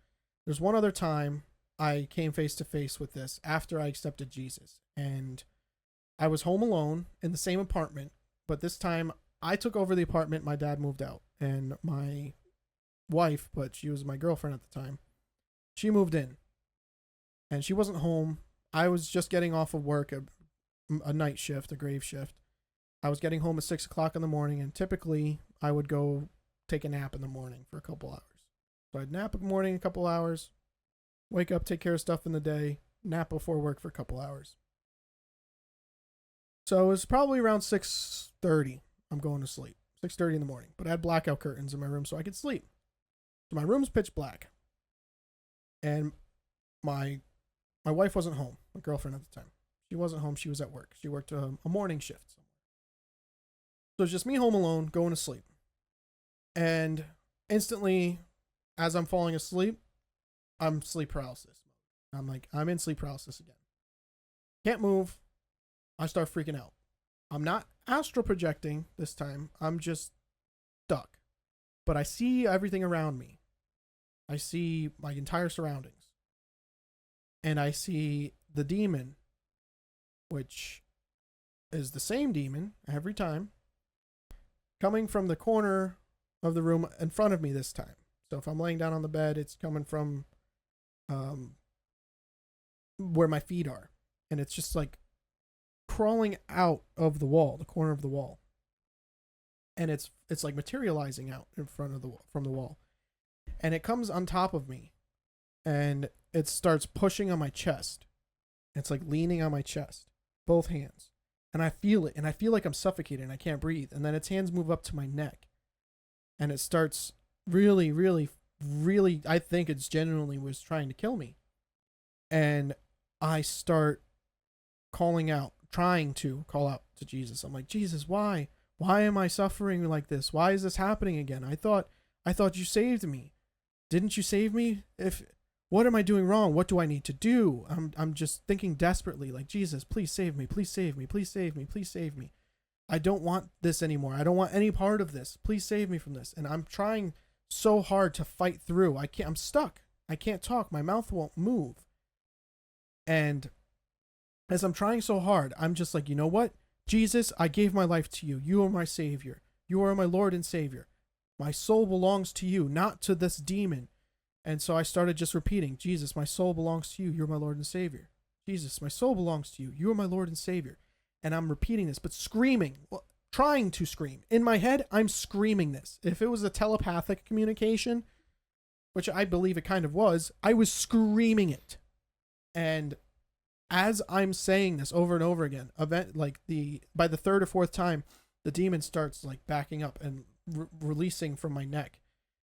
There's one other time I came face to face with this after I accepted Jesus, and I was home alone in the same apartment, but this time I took over the apartment. My dad moved out, and my wife, but she was my girlfriend at the time, she moved in, and she wasn't home. I was just getting off of work, a night shift, a grave shift. I was getting home at 6 o'clock in the morning, and typically I would go take a nap in the morning for a couple hours. So I'd nap in the morning a couple hours, wake up, take care of stuff in the day, nap before work for a couple hours. So it was probably around 6:30. I'm going to sleep. 6:30 in the morning. But I had blackout curtains in my room so I could sleep. So my room's pitch black. And my wife wasn't home. My girlfriend at the time. She wasn't home. She was at work. She worked a morning shift. So it's just me home alone, going to sleep. And instantly, as I'm falling asleep, I'm sleep paralysis. I'm in sleep paralysis again. Can't move. I start freaking out. I'm not astral projecting this time. I'm just stuck. But I see everything around me. I see my entire surroundings. And I see the demon, which is the same demon every time, coming from the corner of the room in front of me this time. So if I'm laying down on the bed, it's coming from where my feet are. And it's just like crawling out of the wall, the corner of the wall. And it's like materializing out in front of from the wall. And it comes on top of me. And it starts pushing on my chest. It's like leaning on my chest, both hands. And I feel it, and I feel like I'm suffocating, and I can't breathe. And then its hands move up to my neck. And it starts really, really, really, I think it's genuinely was trying to kill me. And I start trying to call out to Jesus. I'm like, Jesus, why? Why am I suffering like this? Why is this happening again? I thought you saved me. Didn't you save me? What am I doing wrong? What do I need to do? I'm just thinking desperately, like, Jesus, please save me. Please save me. Please save me. Please save me. I don't want this anymore. I don't want any part of this. Please save me from this. And I'm trying so hard to fight through. I'm stuck. I can't talk. My mouth won't move. And as I'm trying so hard, I'm just like, you know what? Jesus, I gave my life to you. You are my Savior. You are my Lord and Savior. My soul belongs to you, not to this demon. And so I started just repeating, Jesus, my soul belongs to you. You're my Lord and Savior. Jesus, my soul belongs to you. You are my Lord and Savior. And I'm repeating this, but screaming, trying to scream. In my head, I'm screaming this. If it was a telepathic communication, which I believe it kind of was, I was screaming it. And as I'm saying this over and over again, by the third or fourth time, the demon starts like backing up and releasing from my neck.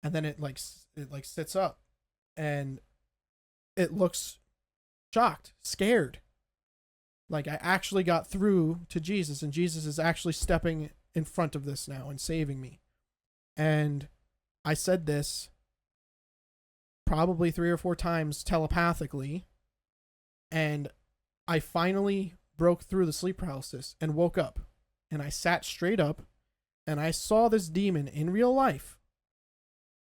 And then it sits up. And it looks shocked, scared. Like I actually got through to Jesus, and Jesus is actually stepping in front of this now and saving me. And I said this probably 3 or 4 times telepathically, and I finally broke through the sleep paralysis and woke up. And I sat straight up, and I saw this demon in real life,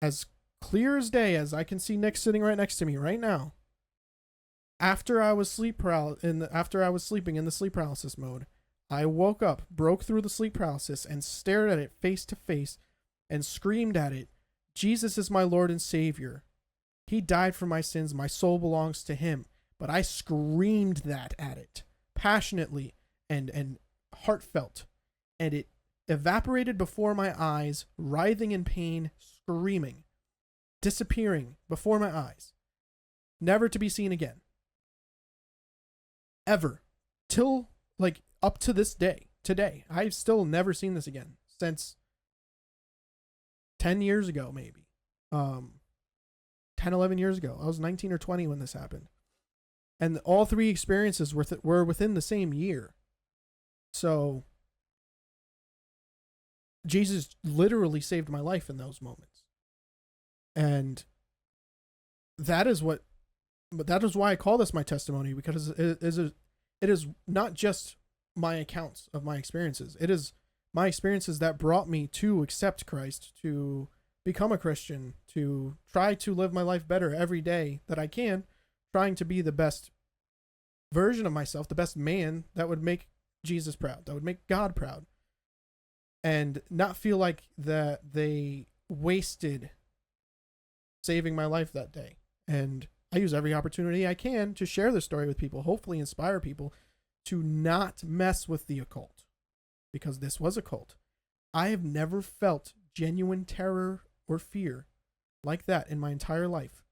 as clear as day, as I can see Nick sitting right next to me right now. After I was after I was sleeping in the sleep paralysis mode, I woke up, broke through the sleep paralysis, and stared at it face to face, and screamed at it, "Jesus is my Lord and Savior. He died for my sins. My soul belongs to him." But I screamed that at it passionately and heartfelt, and it evaporated before my eyes, writhing in pain, screaming, disappearing before my eyes, never to be seen again. Ever. Till, like, up to this day, today. I've still never seen this again since 10 years ago, maybe. 10, 11 years ago. I was 19 or 20 when this happened. And all 3 experiences were within the same year. So, Jesus literally saved my life in those moments. And that is why I call this my testimony, because it is not just my accounts of my experiences. It is my experiences that brought me to accept Christ, to become a Christian, to try to live my life better every day that I can, trying to be the best version of myself, the best man that would make Jesus proud, that would make God proud, and not feel like that they wasted saving my life that day. And I use every opportunity I can to share this story with people, hopefully inspire people to not mess with the occult, because this was a cult. I have never felt genuine terror or fear like that in my entire life,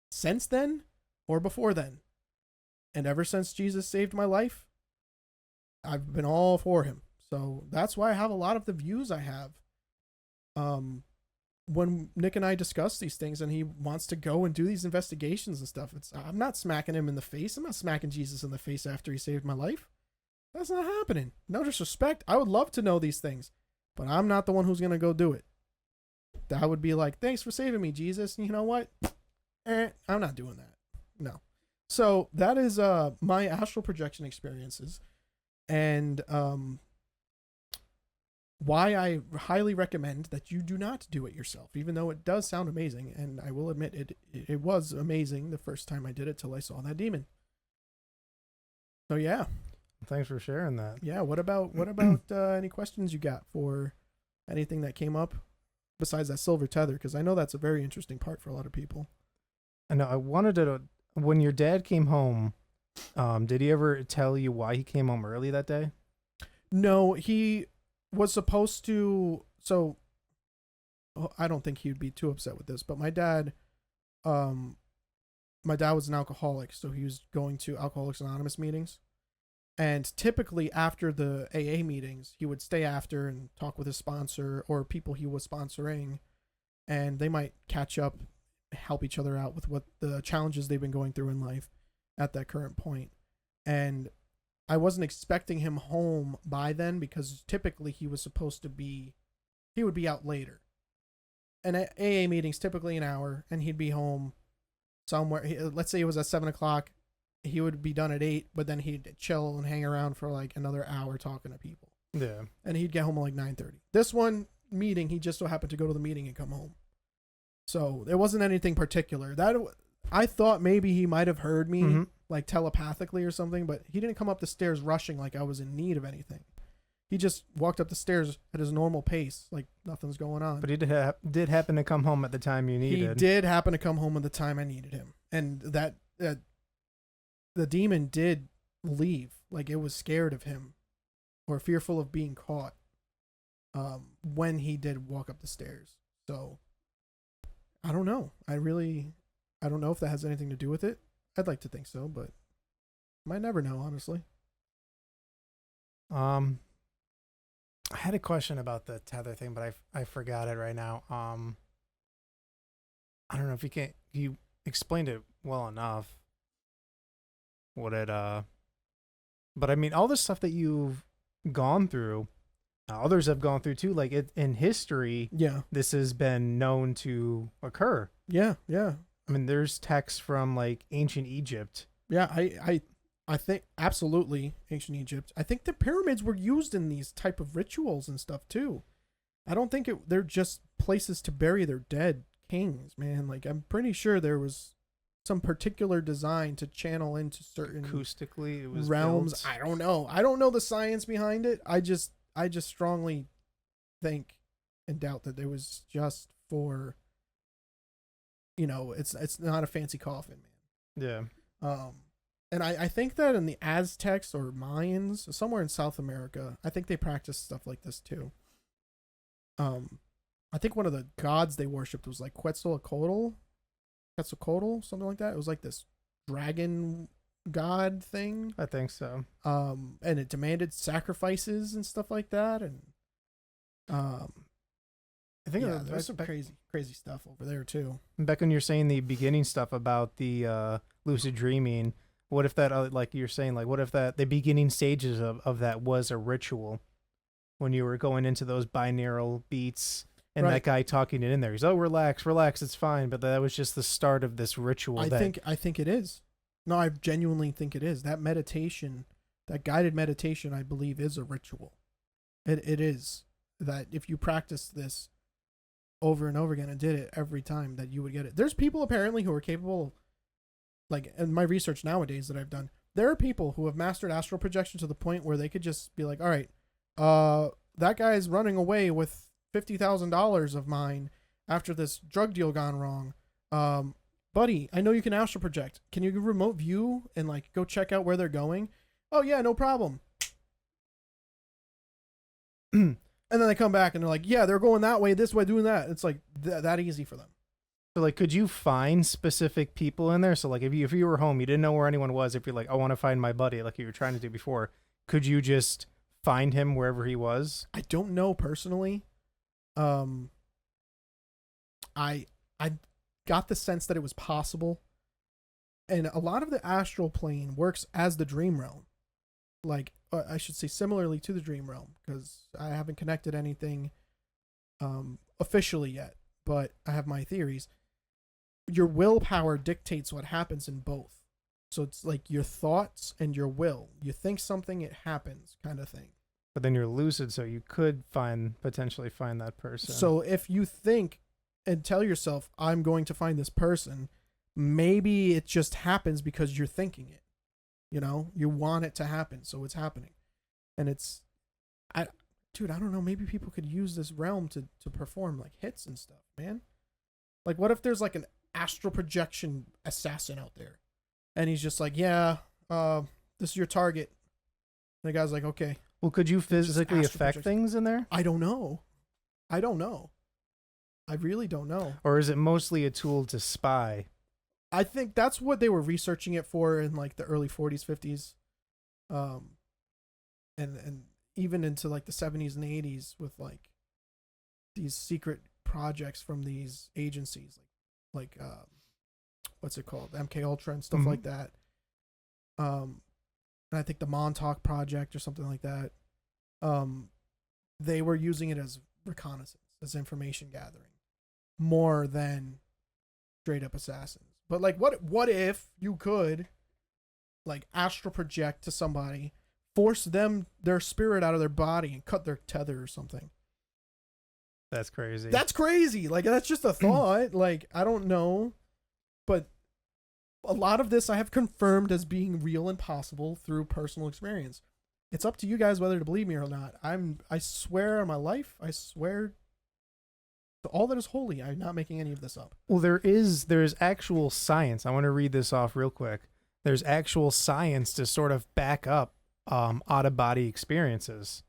since then or before then. And ever since Jesus saved my life, I've been all for him. So that's why I have a lot of the views I have. When Nick and I discuss these things and he wants to go and do these investigations and stuff, I'm not smacking him in the face. I'm not smacking Jesus in the face after he saved my life. That's not happening. No disrespect. I would love to know these things, but I'm not the one who's going to go do it. That would be like, thanks for saving me, Jesus. You know what? I'm not doing that. No. So that is my astral projection experiences. And why I highly recommend that you do not do it yourself, even though it does sound amazing. And I will admit it was amazing the first time I did it till I saw that demon. So yeah. Thanks for sharing that. Yeah. What about any questions you got for anything that came up besides that silver tether? Because I know that's a very interesting part for a lot of people. I know. I wanted to. When your dad came home, did he ever tell you why he came home early that day? No, he was supposed to. So I don't think he'd be too upset with this, but my dad was an alcoholic, so he was going to Alcoholics Anonymous meetings. And typically after the AA meetings, he would stay after and talk with his sponsor or people he was sponsoring, and they might catch up, help each other out with what the challenges they've been going through in life at that current point. And I wasn't expecting him home by then because typically he would be out later. And at AA meetings, typically an hour, and he'd be home somewhere. Let's say it was at 7:00. He would be done at 8, but then he'd chill and hang around for like another hour talking to people. Yeah. And he'd get home at like 9:30. This one meeting, he just so happened to go to the meeting and come home. So it wasn't anything particular. That I thought maybe he might have heard me like telepathically or something, but he didn't come up the stairs rushing like I was in need of anything. He just walked up the stairs at his normal pace, like nothing's going on. But he did happen to come home at the time you needed. He did happen to come home at the time I needed him. And that the demon did leave. Like it was scared of him or fearful of being caught when he did walk up the stairs. So I don't know. I don't know if that has anything to do with it. I'd like to think so, but might never know, honestly. I had a question about the tether thing, but I forgot it right now. I don't know if you explained it well enough. But I mean, all the stuff that you've gone through, others have gone through too. Like in history, yeah, this has been known to occur. Yeah. I mean, there's texts from like ancient Egypt. Yeah, I think absolutely ancient Egypt. I think the pyramids were used in these type of rituals and stuff too. I don't think they're just places to bury their dead kings, man. Like I'm pretty sure there was some particular design to channel into certain acoustically it was realms. Built. I don't know the science behind it. I just strongly think and doubt that it was just for, it's not a fancy coffin, man. Yeah. And I think that in the Aztecs or Mayans, somewhere in South America, I think they practiced stuff like this too. I think one of the gods they worshipped was like Quetzalcoatl, something like that. It was like this dragon god thing. I think so. And it demanded sacrifices and stuff like that. And I think there's some crazy stuff over there too. Back when you're saying the beginning stuff about the lucid dreaming, what if that, like you're saying, like what if that the beginning stages of that was a ritual when you were going into those binaural beats and that guy talking it in there? He's, oh, relax, it's fine. But that was just the start of this ritual. I think it is. No, I genuinely think it is. That meditation, that guided meditation, I believe is a ritual. It is. That if you practice this over and over again and did it every time, that you would get it. There's people apparently who are capable, like in my research nowadays that I've done, there are people who have mastered astral projection to the point where they could just be like, all right, that guy's running away with $50,000 of mine after this drug deal gone wrong. Buddy, I know you can astral project. Can you remote view and like go check out where they're going? Oh yeah, no problem. And then they come back and they're like, yeah, they're going that way, this way, doing that. It's like that easy for them. So like, could you find specific people in there? So like, if you were home, you didn't know where anyone was. If you're like, I want to find my buddy, like you were trying to do before, could you just find him wherever he was? I don't know personally. Um, I got the sense that it was possible, and a lot of the astral plane works as the dream realm. Like I should say, similarly to the dream realm, because I haven't connected anything officially yet, but I have my theories. Your willpower dictates what happens in both. So it's like your thoughts and your will. You think something, it happens, kind of thing. But then you're lucid, so you could potentially find that person. So if you think and tell yourself, I'm going to find this person, maybe it just happens because you're thinking it. You know, you want it to happen, so it's happening. And I don't know, maybe people could use this realm to perform like hits and stuff, man. Like, what if there's like an astral projection assassin out there? And he's just like, yeah, this is your target. And the guy's like, okay. Well, could you physically affect things in there? I don't know. I really don't know. Or is it mostly a tool to spy? I think that's what they were researching it for in like the early 40s, 50s. And even into like the 70s and 80s with like these secret projects from these agencies like what's it called? MK Ultra and stuff like that. And I think the Montauk Project or something like that. They were using it as reconnaissance, as information gathering, more than straight up assassins. But like, what if you could like astral project to somebody, force their spirit out of their body, and cut their tether or something? That's crazy. That's crazy. Like, that's just a thought. Like, I don't know, but a lot of this I have confirmed as being real and possible through personal experience. It's up to you guys whether to believe me or not. I swear on my life, I swear to all that is holy, I'm not making any of this up. Well, there's actual science. I want to read this off real quick. There's actual science to sort of back up out-of-body experiences.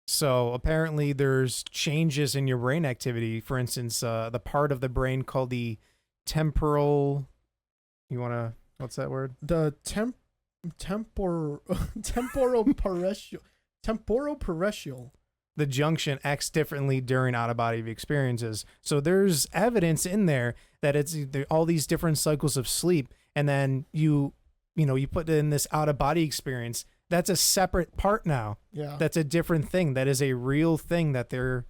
So apparently there's changes in your brain activity. For instance, the part of the brain called the temporal... what's that word? The temporoparietal. The junction acts differently during out-of-body experiences. So there's evidence in there that it's all these different cycles of sleep, and then you put in this out-of-body experience. That's a separate part now. Yeah. That's a different thing. That is a real thing that they're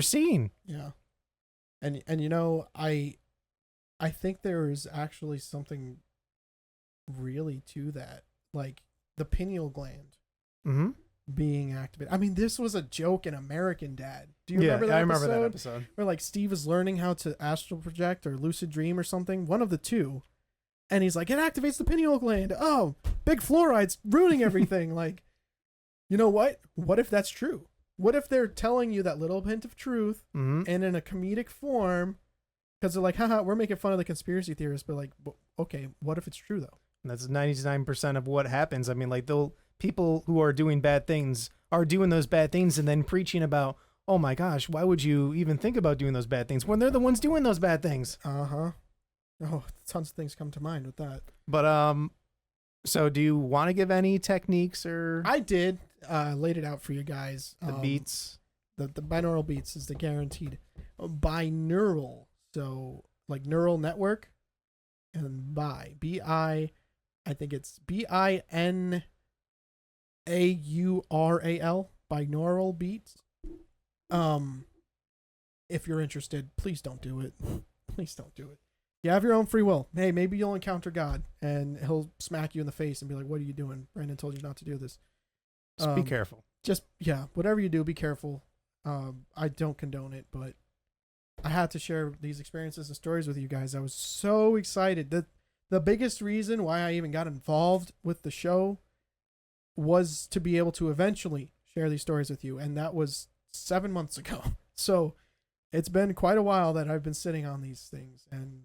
seeing. Yeah. And I think there is actually something really to that, like the pineal gland being activated. I mean, this was a joke in American Dad. Do you remember that? I remember that episode where like Steve is learning how to astral project or lucid dream or something, one of the two, and he's like, it activates the pineal gland. Oh, big fluoride's ruining everything. Like, you know what? What if that's true? What if they're telling you that little hint of truth and in a comedic form? Because they're like, haha, we're making fun of the conspiracy theorists, but like, okay, what if it's true though? And that's 99% of what happens. I mean, like, people who are doing bad things are doing those bad things and then preaching about, oh my gosh, why would you even think about doing those bad things when they're the ones doing those bad things? Oh, tons of things come to mind with that. But so do you want to give any techniques or? I did. Laid it out for you guys. The beats. The binaural beats is the guaranteed binaural. So like neural network, and B-I, I think it's BINAURAL, binaural beats. If you're interested, please don't do it. Please don't do it. You have your own free will. Hey, maybe you'll encounter God and he'll smack you in the face and be like, what are you doing? Brandon told you not to do this. Just be careful. Whatever you do, be careful. I don't condone it, but I had to share these experiences and stories with you guys. I was so excited. The biggest reason why I even got involved with the show was to be able to eventually share these stories with you, and that was 7 months ago. So it's been quite a while that I've been sitting on these things, and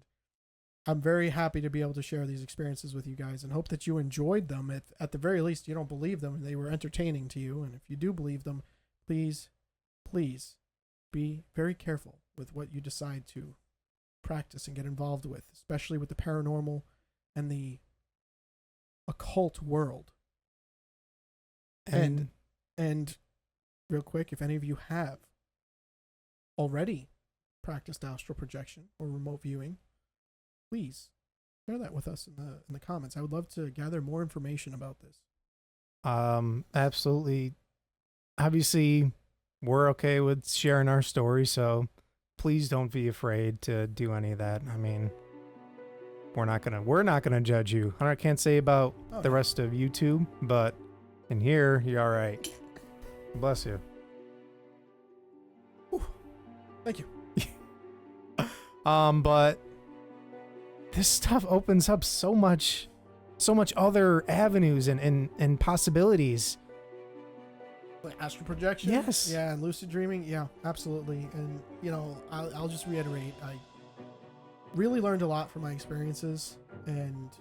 I'm very happy to be able to share these experiences with you guys and hope that you enjoyed them. At the very least, you don't believe them and they were entertaining to you. And if you do believe them, please be very careful with what you decide to practice and get involved with, especially with the paranormal and the occult world. And real quick, if any of you have already practiced astral projection or remote viewing, please share that with us in the comments. I would love to gather more information about this. Absolutely. Obviously, we're okay with sharing our story, so please don't be afraid to do any of that. I mean, we're not gonna judge you. I can't say about the rest of YouTube, but in here, you're all right. Bless you. Whew. Thank you. But this stuff opens up so much other avenues and possibilities. Like astral projection? Yes. Yeah, and lucid dreaming? Yeah, absolutely. And, I'll just reiterate, I really learned a lot from my experiences, and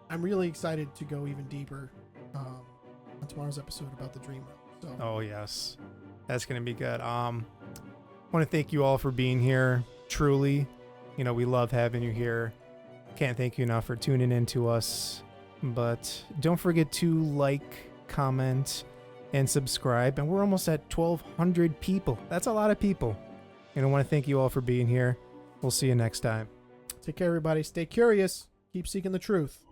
I'm really excited to go even deeper on tomorrow's episode about the dream realm. So. Oh, yes. That's going to be good. I want to thank you all for being here. Truly, we love having you here. Can't thank you enough for tuning in to us. But don't forget to like, comment, and subscribe. And we're almost at 1,200 people. That's a lot of people. And I want to thank you all for being here. We'll see you next time. Take care, everybody. Stay curious. Keep seeking the truth.